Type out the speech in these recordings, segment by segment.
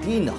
3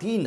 3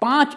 5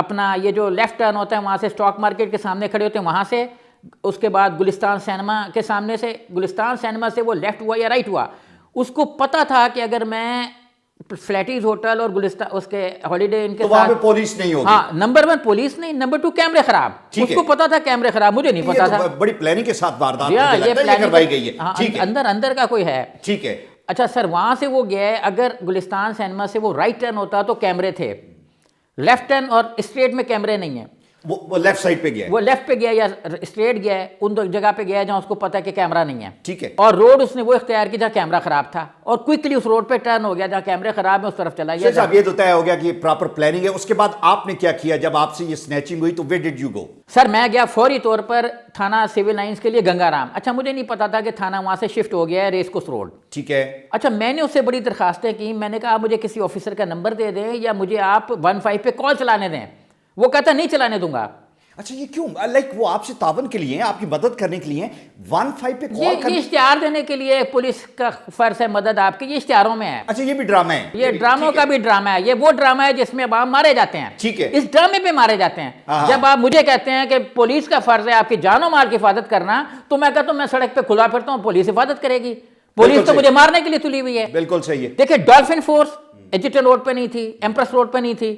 اپنا یہ جو لیفٹ ٹرن ہوتا ہے وہاں سے اسٹاک مارکیٹ کے سامنے کھڑے ہوتے ہیں وہاں سے, اس کے بعد گلستان سینما کے سامنے سے, گلستان سینما سے وہ لیفٹ ہوا یا رائٹ ہوا. اس کو پتا تھا کہ اگر میں فلیٹیز ہوٹل اور گلستان اس کے ہالیڈے ان کے وہاں ساتھ, پہ پولیس نہیں ہوگی. ہاں نمبر 1 پولیس نہیں, نمبر 2 کیمرے خراب. اس کو پتا تھا کیمرے خراب, مجھے نہیں پتا تھا. بڑی پلاننگ کے ساتھ واردات یہ کروائی گئی ہے. ٹھیک ہے, اندر کا کوئی ہے. ٹھیک ہے. اچھا سر, وہاں سے وہ گیا ہے, اگر گلستان سینما سے وہ رائٹ ٹرن ہوتا تو کیمرے تھے, لیفٹ ٹرن اور اسٹریٹ میں کیمرے نہیں ہیں. وہ لیفٹ سائڈ پہ گیا ہے, وہ لیفٹ پہ گیا یا اسٹریٹ گیا ہے, ان دو جگہ پہ گیا ہے جہاں اس کو پتا ہے کہ کیمرہ نہیں ہے. ٹھیک ہے. اور روڈ اس نے وہ اختیار کی جہاں کیمرہ خراب تھا, اور کوئکلی اس روڈ پہ ٹرن ہو گیا جہاں کیمرے خراب ہیں, اس طرف چلا گیا. صاحب یہ تو طے ہو گیا کہ یہ پراپر پلاننگ ہے. اس کے بعد آپ نے کیا کیا جب آپ سے یہ سنیچنگ ہوئی, تو ویئر ڈڈ یو گو؟ سر میں گیا فوری طور پر تھانہ سول لائنز کے لیے گنگا رام. اچھا مجھے نہیں پتا تھا کہ تھانہ وہاں سے شفٹ ہو گیا ہے ریس کوس روڈ. ٹھیک ہے. اچھا میں نے اس سے بڑی درخواستیں کی, میں نے کہا آپ مجھے کسی آفیسر کا نمبر دے دیں یا مجھے آپ 15 پہ کال چلانے دیں. وہ کہتا نہیں چلانے دوں گا. اچھا یہ کیوں؟ لائک وہ آپ سے تعاون کے لیے ہیں, آپ کی مدد کرنے کے لیے ہیں, 15 پہ کال یہ اشتہار دینے کے لیے پولیس کا فرض ہے مدد آپ کی, یہ اشتہاروں میں ہے. اچھا یہ بھی ڈرامہ ہے, یہ ڈراموں کا بھی ڈرامہ ہے. یہ وہ ڈرامہ ہے جس میں عوام مارے جاتے ہیں. ٹھیک ہے. اس ڈرامے پہ مارے جاتے ہیں. جب آپ مجھے کہتے ہیں کہ پولیس کا فرض ہے آپ کی جان و مال کی حفاظت کرنا, تو میں کہتا ہوں میں سڑک پہ کھلا پھرتا ہوں, پولیس حفاظت کرے گی. پولیس تو مجھے مارنے کے لیے تلی ہوئی ہے. بالکل صحیح ہے. دیکھیں ڈالفن فورس ایجیٹن روڈ پہ نہیں تھی, ایمپریس روڈ پہ نہیں تھی,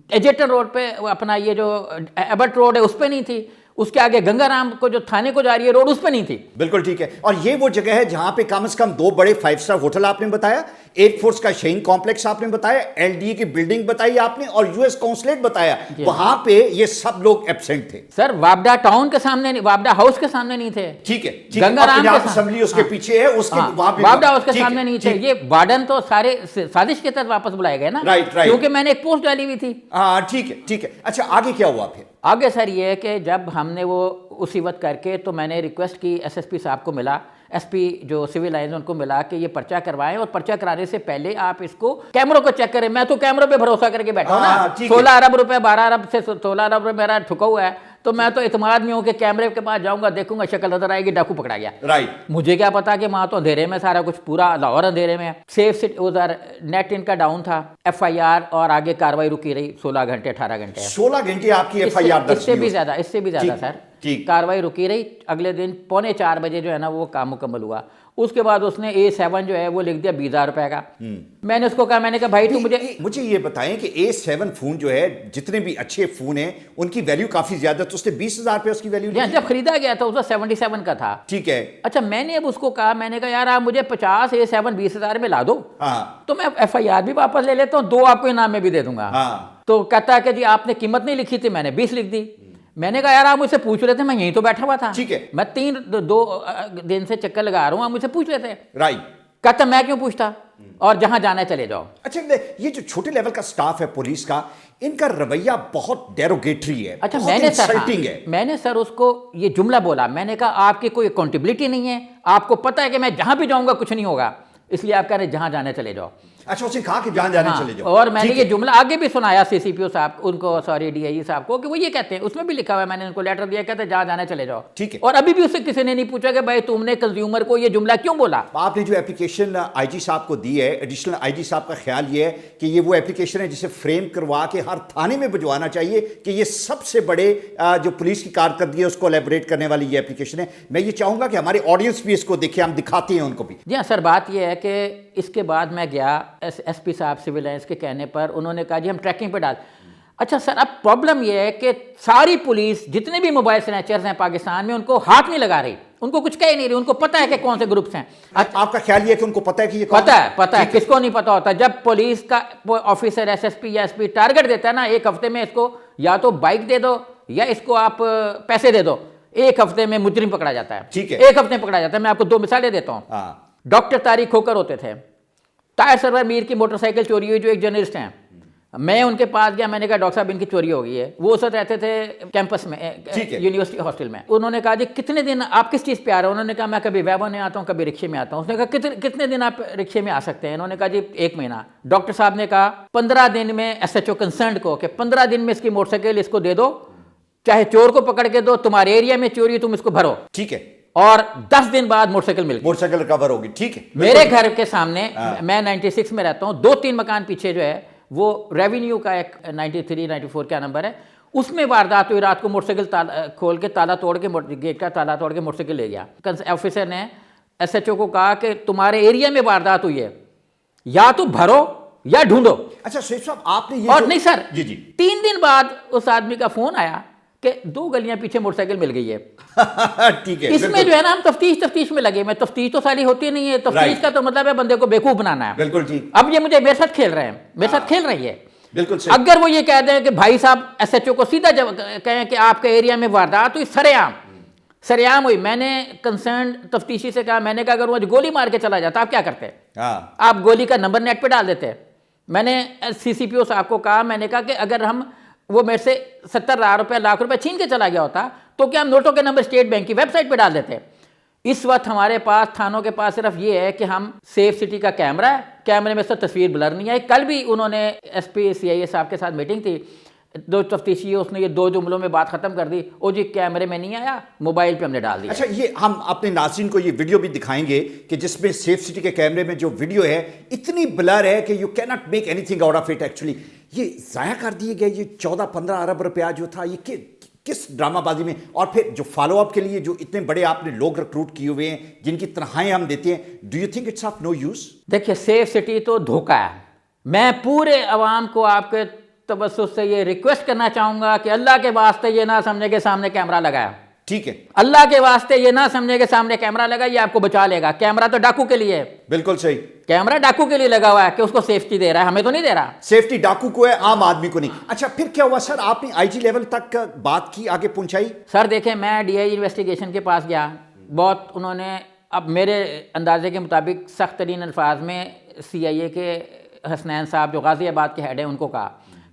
ایجیٹن روڈ پہ اپنا یہ جو ایبٹ روڈ ہے اس پہ نہیں تھی, اس کے آگے گنگا رام کو جو تھانے کو جا رہی ہے روڈ اس پہ نہیں تھی. بالکل ٹھیک ہے. اور یہ وہ جگہ ہے جہاں پہ کم از کم 2 بڑے 5 اسٹار ہوٹل آپ نے بتایا, ایئر فورس کا شہین کمپلیکس آپ نے بتایا, ایل ڈی کی بلڈنگ بتائی آپ نے, اور یو ایس کونسلیٹ بتایا. وہاں پہ یہ سب لوگ ایبسنٹ تھے. سر وابڈا ٹاؤن کے سامنے, وابڈا ہاؤس کے سامنے نہیں تھے. ٹھیک ہے. گنگا رام کے اسمبلی اس کے پیچھے ہے, اس کے وہاں پہ وابڈا ہاؤس کے سامنے نہیں تھے. یہ وارڈن تو سارے سازش کے تحت واپس بلائے گئے نا, کیونکہ میں نے ایک پوسٹ ڈالی ہوئی تھی. ہاں ٹھیک ہے. ٹھیک ہے. اچھا آگے کیا ہوا پھر؟ آگے سر یہ ہے کہ جب ہم نے وہ اسی وقت کر کے, تو میں نے ریکویسٹ کی ایس ایس پی صاحب کو ملا, ایس پی جو سول لائنز ان کو ملا کہ یہ پرچہ کروائیں, اور پرچہ کرانے سے پہلے آپ اس کو کیمروں کو چیک کریں. میں تو کیمروں پہ بھروسہ کر کے بیٹھا ہوں نا. 16 ارب روپے 12 ارب سے 16 ارب روپے میرا ٹھکا ہوا ہے, تو میں تو اعتماد میں ہوں کہ کیمرے کے پاس جاؤں گا, دیکھوں گا, شکل نظر آئے گی, ڈاکو پکڑا گیا. رائٹ. مجھے کیا پتا کہ وہاں تو اندھیرے میں سارا کچھ, پورا لاہور اندھیرے میں. سیف سٹ ادھر نیٹ ان کا ڈاؤن تھا, ایف آئی آر اور آگے کاروائی رکی رہی 16 گھنٹے 18 گھنٹے. 16 گھنٹے آپ کی ایف آئی آر درج, اس سے بھی زیادہ سر. کاروائی رکی رہی. اگلے دن 3:45 بجے جو ہے نا وہ کام مکمل ہوا. اس کے بعد اس نے A7 جو ہے وہ لکھ دیا 20,000 روپے کا. میں نے اس کو کہا, میں نے کہا بھائی تو مجھے یہ بتائیں کہ A7 فون جو ہے, جتنے بھی اچھے فون ہیں ان کی ویلیو کافی زیادہ, تو اس نے 20,000 روپے اس کی ویلیو جب خریدا گیا تھا اس وقت 77 کا تھا. ٹھیک ہے. اچھا میں نے اب اس کو کہا, میں نے کہا یار آپ مجھے 50 A7 20,000 میں لا دو, تو میں ایف آئی آر بھی واپس لے لیتا ہوں, 2 آپ کو انعام میں بھی دے دوں گا. تو کہتا ہے کہ جی آپ نے قیمت نہیں لکھی تھی, میں نے 20 لکھ دی. میں نے کہا یار آپ مجھ سے پوچھ رہے تھے, میں یہیں تو بیٹھا ہوا تھا. ٹھیک ہے. میں 2 دن سے چکر لگا رہا ہوں, آپ مجھ سے پوچھ رہے تھے. رائٹ. کہتا میں کیوں پوچھتا, اور جہاں جانا ہے چلے جاؤ. اچھا یہ جو چھوٹے لیول کا سٹاف ہے پولیس کا, ان کا رویہ بہت ڈیروگیٹری ہے. اچھا میں نے سر اس کو یہ جملہ بولا, میں نے کہا آپ کی کوئی اکاؤنٹیبلٹی نہیں ہے, آپ کو پتا ہے کہ میں جہاں بھی جاؤں گا کچھ نہیں ہوگا, اس لیے آپ کہہ رہے جہاں جانے چلے جاؤ. اچھا اس نے کہا کہ جہاں جانے چلے جاؤ. اور میں نے یہ جملہ آگے بھی سنایا سی سی پی او صاحب ان کو, سوری ڈی آئی جی صاحب کو, کہ وہ یہ کہتے ہیں, اس میں بھی لکھا ہوا ہے, میں نے ان کو لیٹر دیا, کہتے ہیں جہاں جانے چلے جاؤ. ٹھیک ہے. اور ابھی بھی اس سے کسی نے نہیں پوچھا کہ بھائی تم نے کنزیومر کو یہ جملہ کیوں بولا. آپ نے جو اپلیکیشن آئی جی صاحب کو دی ہے, ایڈیشنل آئی جی صاحب کا خیال یہ ہے کہ یہ وہ اپلیکیشن ہے جسے فریم کروا کے ہر تھانے میں بھجوانا چاہیے کہ یہ سب سے بڑے جو پولیس کی کارکردگی ہے اس کو الیبوریٹ کرنے والی یہ اپلیکیشن ہے. میں یہ چاہوں گا کہ ہمارے آڈینس بھی اس کو دیکھے, ہم دکھاتے ہیں ان کو بھی. جی ہاں سر, بات یہ ہے کہ اس کے بعد میں گیا ایس پی صاحب سول لائنز کے کہنے پر, انہوں نے کہا جی ہم ٹریکنگ پہ ڈال. اچھا سر اب پرابلم یہ ہے کہ ساری پولیس جتنے بھی موبائل سنیچرز ہیں پاکستان میں ان کو ہاتھ نہیں لگا رہی, ان کو کچھ کہہ نہیں رہی, ان کو پتہ ہے کہ کون سے گروپس ہیں. آپ کا خیال یہ ہے کہ ان کو پتہ ہے کہ یہ پتہ ہے کس کو نہیں پتہ ہوتا. جب پولیس کا آفیسر ایس ایس پی یا ایس پی ٹارگٹ دیتا ہے نا, 1 ہفتے میں اس کو یا تو بائک دے دو یا اس کو آپ پیسے دے دو, 1 ہفتے میں مجرم پکڑا جاتا ہے. ٹھیک ہے. 1 ہفتے پکڑا جاتا ہے. میں آپ کو 2 مثالیں دیتا ہوں. ڈاکٹر طارق کھوکر ہوتے تھے, طاہر سرور میر کی موٹر سائیکل چوری ہوئی, جو ایک جرنلسٹ ہیں. میں ان کے پاس گیا, میں نے کہا ڈاکٹر صاحب ان کی چوری ہو گئی ہے. وہ اس وقت رہتے تھے کیمپس میں, یونیورسٹی ہاسٹل میں. انہوں نے کہا جی کتنے دن آپ کس چیز پہ آ رہے ہیں؟ انہوں نے کہا میں کبھی ویبو میں آتا ہوں, کبھی رکشے میں آتا ہوں. اس نے کہا کتنے دن آپ رکشے میں آ سکتے ہیں؟ انہوں نے کہا جی 1 مہینہ. ڈاکٹر صاحب نے کہا 15 دن میں ایس ایچ او کنسرنڈ کو کہ 15 دن میں اس کی موٹر سائیکل اس کو دے دو, چاہے چور کو پکڑ کے دو, تمہارے ایریا میں چوری تم اس کو بھرو. ٹھیک ہے. اور 10 دن بعد موٹر سائیکل مل گئی, موٹر سائیکل ریکور ہوگی. ٹھیک ہے. میرے گھر کے سامنے, میں 96 میں رہتا ہوں, 2-3 مکان پیچھے جو ہے وہ ریونیو کا ایک 93 94 کیا نمبر ہے, اس میں واردات ہوئی. رات کو موٹر سائیکل کھول کے تالا توڑ کے, گیٹ کا تالا توڑ کے موٹر سائیکل لے گیا. آفیسر نے ایس ایچ او کو کہا کہ تمہارے ایریا میں واردات ہوئی ہے, یا تو بھرو یا ڈھونڈو. اچھا شریف صاحب آپ نے یہ اور نہیں سر, جی 3 دن بعد اس آدمی کا فون آیا کہ 2 گلیاں پیچھے موٹر سائیکل مل گئی ہے. ٹھیک ہے, اس میں جو ہے نا ہم تفتیش میں لگے. میں تفتیش تو ساری ہوتی نہیں ہے, تفتیش کا تو مطلب ہے بندے کو بیوقوف بنانا ہے. بالکل ٹھیک. اب یہ مجھے میرے ساتھ کھیل رہے ہیں, میرے ساتھ کھیل رہی ہے. بالکل صحیح. اگر وہ یہ کہہ دیں کہ بھائی صاحب ایس ایچ او کو سیدھا کہیں کہ آپ کے ایریا میں واردات ہوئی, سریعام ہوئی, میں نے کنسرن تفتیشی سے کہا, میں نے کہا اگر وہ گولی مار کے چلا جاتا آپ کیا کرتے؟ آپ گولی کا نمبر نیٹ پہ ڈال دیتے. میں نے سی سی پی او صاحب کو کہا, میں نے کہا کہ اگر وہ میرے سے 70,000 روپے لاکھ روپے چھین کے چلا گیا ہوتا تو کیا ہم نوٹوں کے نمبر اسٹیٹ بینک کی ویب سائٹ پہ ڈال دیتے. اس وقت ہمارے پاس تھانوں کے پاس صرف یہ ہے کہ ہم سیف سٹی کا کیمرہ ہے, کیمرے میں سے تصویر بلر نہیں آئی. کل بھی انہوں نے ایس پی سی آئی اے صاحب کے ساتھ میٹنگ تھی, 2 تفتیشی, اس نے یہ 2 جملوں میں بات ختم کر دی, او جی کیمرے میں نہیں آیا, موبائل پہ ہم نے ڈال دیا. اچھا یہ ہم اپنے ناظرین کو یہ ویڈیو بھی دکھائیں گے کہ جس میں سیف سٹی کے کیمرے میں جو ویڈیو ہے اتنی بلر ہے کہ یو کی not make any thing out of it. Actually یہ ضائع کر دیے گئے یہ 14-15 ارب روپیہ جو تھا, یہ کس ڈرامہ بازی میں. اور پھر جو فالو اپ کے لیے جو اتنے بڑے آپ نے لوگ ریکروٹ کیے ہوئے ہیں جن کی تنخواہیں ہم دیتے ہیں, do you think it's of no use? دیکھیے سیف سٹی تو دھوکہ ہے. میں پورے عوام کو آپ کے توسط سے یہ ریکویسٹ کرنا چاہوں گا کہ اللہ کے واسطے یہ نہ سمجھے کہ سامنے کیمرہ لگایا. ٹھیک ہے, اللہ کے واسطے یہ نہ سمجھے کہ سامنے کیمرہ لگا یہ آپ کو بچا لے گا. کیمرہ تو ڈاکو کے لیے ہے. بالکل صحیح. کیمرہ ڈاکو کے لیے لگا ہوا ہے کہ اس کو سیفٹی دے رہا ہے, ہمیں تو نہیں دے رہا. سیفٹی ڈاکو کو ہے, عام آدمی کو نہیں. اچھا پھر کیا ہوا سر, آپ نے آئی جی لیول تک بات کی, آگے پہنچائی؟ سر دیکھیں میں ڈی آئی انویسٹیگیشن کے پاس گیا, بہت انہوں نے اب میرے اندازے کے مطابق سخت ترین الفاظ میں سی آئی اے کے حسنین صاحب جو غازی آباد کے ہیڈ ہیں ان کو کہا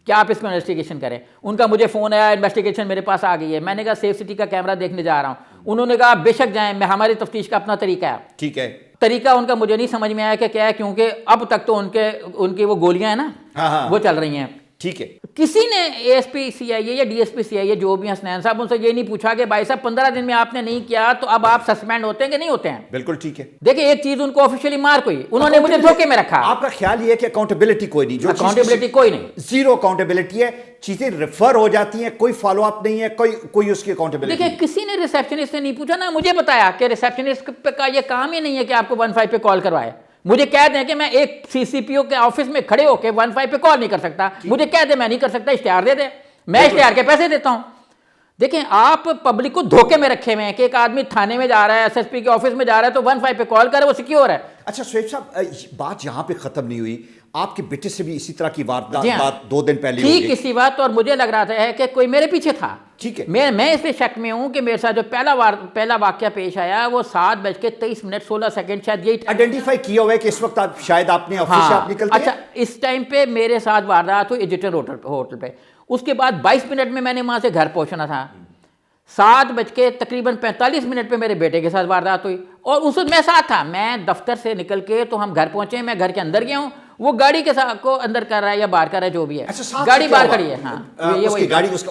کہ آپ اس کو انویسٹیگیشن کریں. ان کا مجھے فون آیا, انویسٹیگیشن میرے پاس آ گئی ہے. میں نے کہا سیف سٹی کا کیمرہ دیکھنے جا رہا ہوں. انہوں نے کہا بے شک جائیں, ہماری تفتیش کا اپنا طریقہ ہے. ٹھیک ہے. طریقہ ان کا مجھے نہیں سمجھ میں آیا کہ کیا ہے, کیونکہ اب تک تو ان کی وہ گولیاں ہیں نا وہ چل رہی ہیں. ٹھیک ہے. کسی نے اے ایس پی سی آئی اے یا ڈی ایس پی سی آئی اے جو بھی حسنین صاحب, ان سے یہ نہیں پوچھا کہ بھائی صاحب 15 دن میں آپ نے نہیں کیا تو اب آپ سسپینڈ ہوتے ہیں کہ نہیں ہوتے ہیں. بالکل ٹھیک ہے. دیکھیں ایک چیز ان کو آفیشیلی مار کوئی, انہوں نے مجھے دھوکے میں رکھا. آپ کا خیال یہ ہے کہ اکاؤنٹیبلٹی کوئی نہیں, جو اکاؤنٹیبلٹی کوئی نہیں, زیرو اکاؤنٹیبلٹی ہے, چیزیں ریفر ہو جاتی ہیں, کوئی فالو اپ نہیں ہے, کوئی اس کی اکاؤنٹیبلٹی. دیکھیں کسی نے ریسیپشنسٹ سے نہیں پوچھا نا مجھے بتایا کہ ریسیپشنسٹ کا یہ کام ہی نہیں ہے کہ آپ کو 15 پہ کال کروائے. مجھے کہہ دیں کہ میں ایک سی سی پی او کے آفس میں کھڑے ہو کے 15 پہ کال نہیں کر سکتا, مجھے کہہ دیں میں نہیں کر سکتا, اشتہار دے دے, میں اشتہار کے پیسے دیتا ہوں. دیکھیں آپ پبلک کو دھوکے میں رکھے ہوئے ہیں کہ ایک آدمی تھانے میں جا رہا ہے, ایس ایس پی کے آفس میں جا رہا ہے تو 15 پہ کال کرے, وہ سیکیور ہے. اچھا سہیب صاحب بات یہاں پہ ختم نہیں ہوئی, آپ کے بیٹے سے بھی اسی طرح کی بات 2 دن پہلے ہوئی ٹھیک اسی بات, اور مجھے لگ رہا تھا کہ کوئی میرے پیچھے تھا. ٹھیک ہے. میں اس پہ شک میں ہوں کہ میرے ساتھ جو پہلا واقعہ پیش آیا وہ 7:23:16 شاید یہی آئیڈینٹیفائی کیا ہوا ہے کہ اس وقت شاید آپ نے آفس سے آپ نکلتے ہیں. اچھا اس ٹائم پہ میرے ساتھ واردات ہوئی ایجیٹر ہوٹل پہ. اس کے بعد 22 منٹ میں نے وہاں سے گھر پہنچنا تھا. 7:45 پہ میرے بیٹے کے ساتھ واردات ہوئی, اور اس وقت میں ساتھ تھا. میں دفتر سے نکل کے تو ہم گھر پہنچے, میں گھر کے اندر گیا ہوں, وہ گاڑی کے ساتھ کو اندر کر رہا ہے یا باہر کر رہا ہے جو بھی ہے, گاڑی باہر کھڑی ہے. ہاں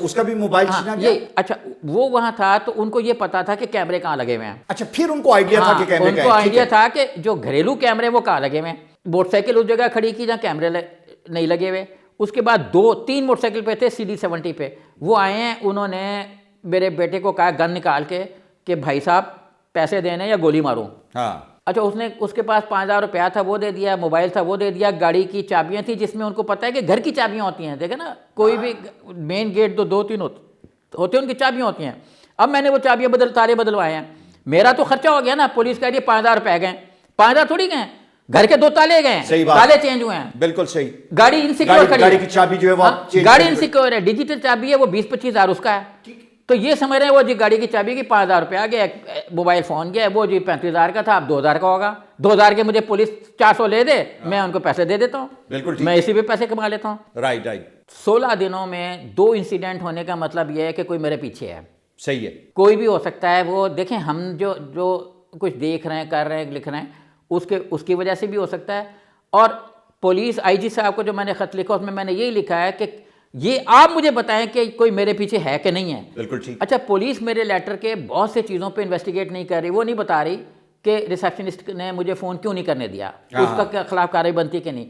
اس کا بھی موبائل چھینا گیا. اچھا وہ وہاں تھا تو ان کو یہ پتا تھا کہ کیمرے کہاں لگے ہوئے ہیں. اچھا پھر ان کو آئیڈیا تھا کہ کیمرے ان کو آئیڈیا تھا کہ جو گھریلو کیمرے وہ کہاں لگے ہوئے ہیں. موٹر سائیکل اس جگہ کھڑی کی جہاں کیمرے نہیں لگے ہوئے. اس کے بعد 2-3 موٹر سائیکل پہ تھے CD70 پہ, وہ آئے ہیں, انہوں نے میرے بیٹے کو کہا گن نکال کے کہ بھائی صاحب پیسے دینے یا گولی ماروں. اچھا اس کے پاس 5,000 روپیہ تھا وہ دے دیا, موبائل تھا وہ دے دیا, گاڑی کی چابیاں تھیں جس میں ان کو پتہ ہے کہ گھر کی چابیاں ہوتی ہیں, دیکھیں نا کوئی بھی مین گیٹ تو 2-3 ہوتے ہیں, ان کی چابیاں ہوتی ہیں. اب میں نے وہ چابیاں تالے بدلوائے ہیں, میرا تو خرچہ ہو گیا نا. پولیس کہہ رہی ہے 5,000 روپے گئے, 5,000 تھوڑی گئے, گھر کے 2 تالے گئے, تالے چینج ہوئے ہیں. بالکل صحیح. گاڑی انسیکیور کھڑی ہے, گاڑی کی چابی جو ہے وہ گاڑی انسیکیور ہے, ڈیجیٹل چابی ہے, وہ 20-25 ہزار اس کا ہے. تو یہ سمجھ رہے ہیں وہ جی گاڑی کی چابی کی 5,000 روپے آ گیا, موبائل فون گیا, وہ جی 35,000 کا تھا, اب 2,000 کا ہوگا. 2,000 کے مجھے پولیس 400 لے دے, میں ان کو پیسے دے دیتا ہوں. بالکل میں اسی پہ پیسے کما لیتا ہوں. رائٹ. 16 دنوں میں 2 انسیڈنٹ ہونے کا مطلب یہ ہے کہ کوئی میرے پیچھے ہے. صحیح ہے. کوئی بھی ہو سکتا ہے. وہ دیکھیں ہم جو کچھ دیکھ رہے ہیں, کر رہے ہیں, لکھ رہے ہیں, اس کی وجہ سے بھی ہو سکتا ہے. اور پولیس آئی جی صاحب کو جو میں نے خط لکھا اس میں نے یہی لکھا ہے کہ یہ آپ مجھے بتائیں کہ کوئی میرے پیچھے ہے کہ نہیں ہے. بالکل ٹھیک. اچھا پولیس میرے لیٹر کے بہت سے چیزوں پہ انویسٹیگیٹ نہیں کر رہی. وہ نہیں بتا رہی کہ ریسیپشنسٹ نے مجھے فون کیوں نہیں کرنے دیا, اس کا خلاف کارروائی بنتی کہ نہیں.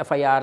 FIR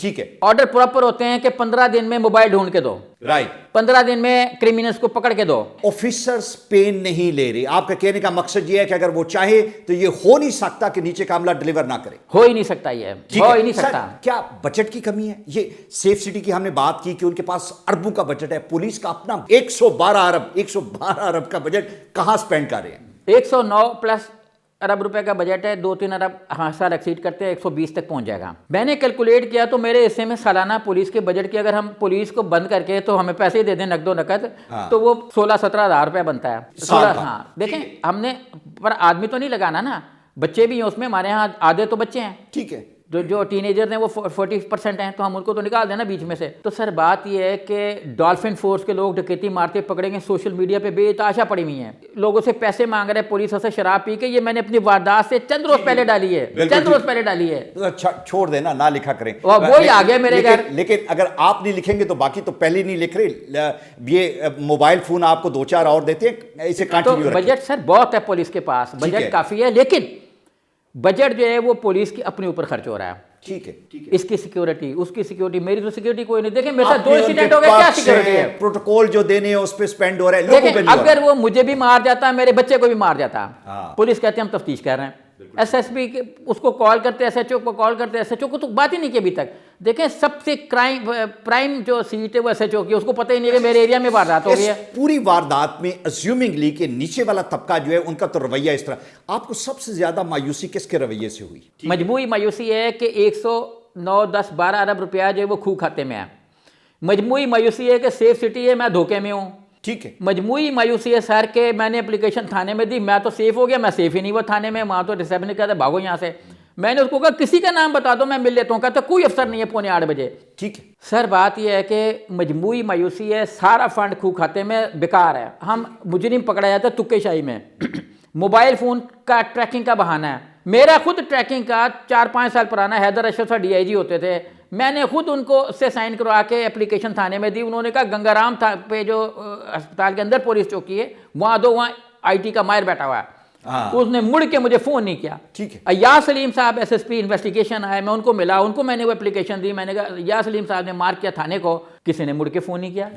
ٹھیک ہے. آرڈر پراپر ہوتے ہیں کہ 15 دن میں موبائل ڈھونڈ کے دو, رائٹ. 15 دن میں کرمنلز کو پکڑ کے دو. آفیسرز پین نہیں لے رہے. آپ کا کہنے کا مقصد یہ ہے کہ اگر وہ چاہے تو یہ ہو نہیں سکتا کہ نیچے کا عملہ ڈلیور نہ کرے. ہو ہی نہیں سکتا, یہ ہو ہی نہیں سکتا. کیا بجٹ کی کمی ہے؟ یہ سیف سٹی کی ہم نے بات کی کہ ان کے پاس اربوں کا بجٹ ہے. پولیس کا اپنا 112 ارب کا بجٹ کہاں سپینڈ کر رہے ہیں؟ 109+ ارب روپے کا بجٹ ہے. 2-3 ارب ہر سال ایکسیڈ کرتے ہیں, 120 تک پہنچ جائے گا. میں نے کیلکولیٹ کیا تو میرے حصے میں سالانہ پولیس کے بجٹ کی اگر ہم پولیس کو بند کر کے تو ہمیں پیسے دے دیں نقد و نقد, تو وہ 16-17 ہزار روپے بنتا ہے. 16. ہاں دیکھیں, ہم نے پر آدمی تو نہیں لگانا نا, بچے بھی ہیں اس میں. ہمارے ہاں آدھے تو بچے ہیں, ٹھیک ہے, جو ٹین ایجرز ہیں وہ 40% ہیں, تو ہم ان کو تو نکال دینا بیچ میں سے. تو سر بات یہ ہے کہ ڈالفن فورس کے لوگ ڈکیتی مارتے پکڑے گئے, سوشل میڈیا پہ بے تحاشا پڑی ہوئی ہیں, لوگوں سے پیسے مانگ رہے ہیں پولیس سے شراب پی کے. یہ میں نے اپنی واردات سے چند روز پہلے ڈالی ہے, چھوڑ دینا, نہ لکھا کریں. وہی آ گیا میرے گھر. لیکن اگر آپ نہیں لکھیں گے تو باقی تو پہلے نہیں لکھ رہے. یہ موبائل فون آپ کو 2-4 اور دیتے ہیں, اسے کنٹینیو رکھیں. بجٹ سر بہت ہے پولیس کے پاس, بجٹ کافی ہے, لیکن بجٹ جو ہے وہ پولیس کی اپنے اوپر خرچ ہو رہا ہے. ٹھیک ہے, اس کی سیکیورٹی, اس کی سیکیورٹی, میری تو سیکیورٹی کوئی نہیں. دیکھیں میرے ساتھ 2 انسیڈنٹ ہو گئے, کیا سیکیورٹی ہے؟ پروٹوکول جو دینے ہیں اس پہ سپینڈ ہو رہا ہے, لوگوں پہ نہیں. اگر وہ مجھے بھی مار جاتا, میرے بچے کو بھی مار جاتا, پولیس کہتے ہیں ہم تفتیش کر رہے ہیں. ایس ایس پی اس کو کال کرتے, ایس ایچ او کو کال کرتے, ایس ایچ او کو تو بات ہی نہیں کی ابھی تک. دیکھیں سب سے پرائم جو سیٹ ہے وہ ایس ایچ او کی, اس کو پتہ ہی نہیں کہ میرے ایریا میں واردات ہو گئی ہے. پوری واردات میں ازیومنگلی کہ نیچے والا طبقہ جو ہے ان کا تو رویہ اس طرح. آپ کو سب سے زیادہ مایوسی کس کے رویے سے ہوئی؟ مجموعی مایوسی ہے کہ 109-10-12 ارب روپیہ جو ہے وہ کھو کھاتے میں ہے. مجموعی مایوسی ہے کہ سیف سٹی ہے, میں دھوکے میں ہوں. ٹھیک ہے. مجموعی مایوسی ہے سر کہ میں نے اپلیکیشن تھانے میں دی, میں تو سیف ہو گیا, میں سیف ہی نہیں ہوا تھانے میں. وہاں تو ریسیپشن کہتا ہے بھاگو یہاں سے. میں نے اس کو کہا کسی کا نام بتا دو میں مل لیتا ہوں, کہتا کوئی افسر نہیں ہے 7:45 بجے. ٹھیک ہے سر بات یہ ہے کہ مجموعی مایوسی ہے, سارا فنڈ کھو کھاتے میں بیکار ہے. ہم مجرم پکڑا جاتا ہے تکے شاہی میں. موبائل فون کا ٹریکنگ کا بہانہ ہے. میرا خود ٹریکنگ کا 4-5 سال پرانا حیدر اشرف صاحب DIG ہوتے تھے, میں نے خود ان کو سے سائن کروا کے اپلیکیشن تھانے میں دی. انہوں نے کہا گنگا رام پہ جو ہسپتال کے اندر پولیس چوکی ہے وہاں دو, وہاں IT کا ماہر بیٹھا ہوا ہے. اس نے مڑ کے مجھے فون نہیں کیا. ٹھیک ہے. ایاز سلیم صاحب SSP انویسٹیگیشن آئے, میں ان کو ملا, ان کو میں نے وہ اپلیکیشن دی. میں نے کہا ایاز سلیم صاحب نے مار کیا تھانے کو, کسی نے مڑ کے فون نہیں کیا.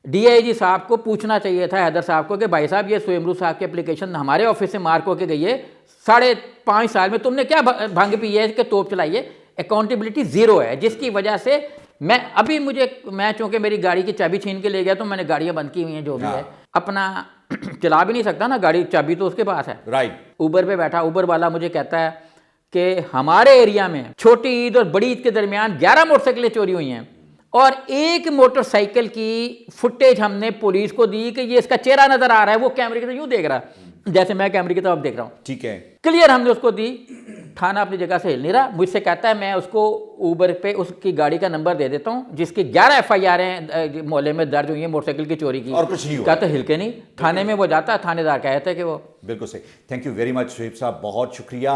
DIG صاحب کو پوچھنا چاہیے تھا, حیدر صاحب کو, کہ بھائی صاحب یہ سویمرو صاحب کی اپلیکیشن ہمارے آفس سے مار کو کے گئی ہے, 5.5 سال میں تم نے کیا بھنگ پی ہے کہ توپ چلائی ہے. اکاؤنٹیبلٹی 0 ہے, جس کی وجہ سے میں چونکہ میری گاڑی کی چابی چھین کے لے گیا تو میں نے گاڑیاں بند کی ہوئی ہیں جو بھی ہے, اپنا چلا بھی نہیں سکتا نا گاڑی, چابی تو اس کے پاس ہے. رائٹ. اوبر پہ بیٹھا, اوبر والا مجھے کہتا ہے کہ ہمارے ایریا میں چھوٹی عید اور بڑی عید کے درمیان 11 موٹر سائیکلیں چوری ہوئی ہیں, اور ایک موٹر سائیکل کی فٹیج ہم نے پولیس کو دی کہ یہ اس کا چہرہ نظر آ رہا ہے, وہ کیمرے کی طرف یوں دیکھ رہا ہے جیسے میں کیمرے کی طرف دیکھ رہا ہوں. ٹھیک ہے. کلیئر ہم نے اس کو دی. تھانہ اپنی جگہ سے ہل نہیں رہا. مجھ سے کہتا ہے میں اس کو اوبر پہ اس کی گاڑی کا نمبر دے دیتا ہوں جس کی 11 FIR ہیں محلے میں درج ہوئی ہیں موٹر سائیکل کی چوری کی, اور کچھ نہیں ہوا. کہتا ہل کے نہیں. تھانے میں وہ جاتا ہے, تھانے دار کہتا ہے کہ وہ بالکل صحیح. Thank you very much Suhaib صاحب, بہت شکریہ.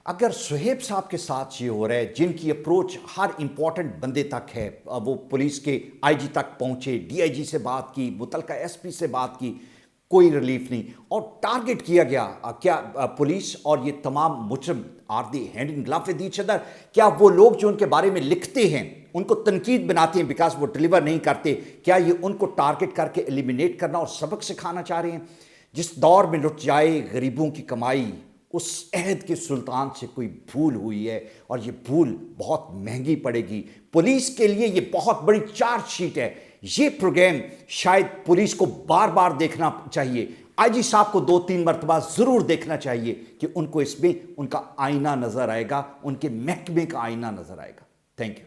اگر سہیب صاحب کے ساتھ یہ ہو رہا ہے جن کی اپروچ ہر امپورٹنٹ بندے تک ہے, وہ پولیس کے IG تک پہنچے, DIG سے بات کی, متعلقہ SP سے بات کی, کوئی ریلیف نہیں, اور ٹارگٹ کیا گیا, کیا پولیس اور یہ تمام مجرم are they hand in glove with each other? کیا وہ لوگ جو ان کے بارے میں لکھتے ہیں ان کو تنقید بناتے ہیں بیکاز وہ ڈلیور نہیں کرتے, کیا یہ ان کو ٹارگٹ کر کے ایلیمینیٹ کرنا اور سبق سکھانا چاہ رہے ہیں؟ جس دور میں لٹ جائے غریبوں کی کمائی, اس عہد کے سلطان سے کوئی بھول ہوئی ہے, اور یہ بھول بہت مہنگی پڑے گی. پولیس کے لیے یہ بہت بڑی چارج شیٹ ہے. یہ پروگرام شاید پولیس کو بار بار دیکھنا چاہیے, IG صاحب کو 2-3 مرتبہ ضرور دیکھنا چاہیے کہ ان کو اس میں ان کا آئینہ نظر آئے گا, ان کے محکمے کا آئینہ نظر آئے گا. Thank you.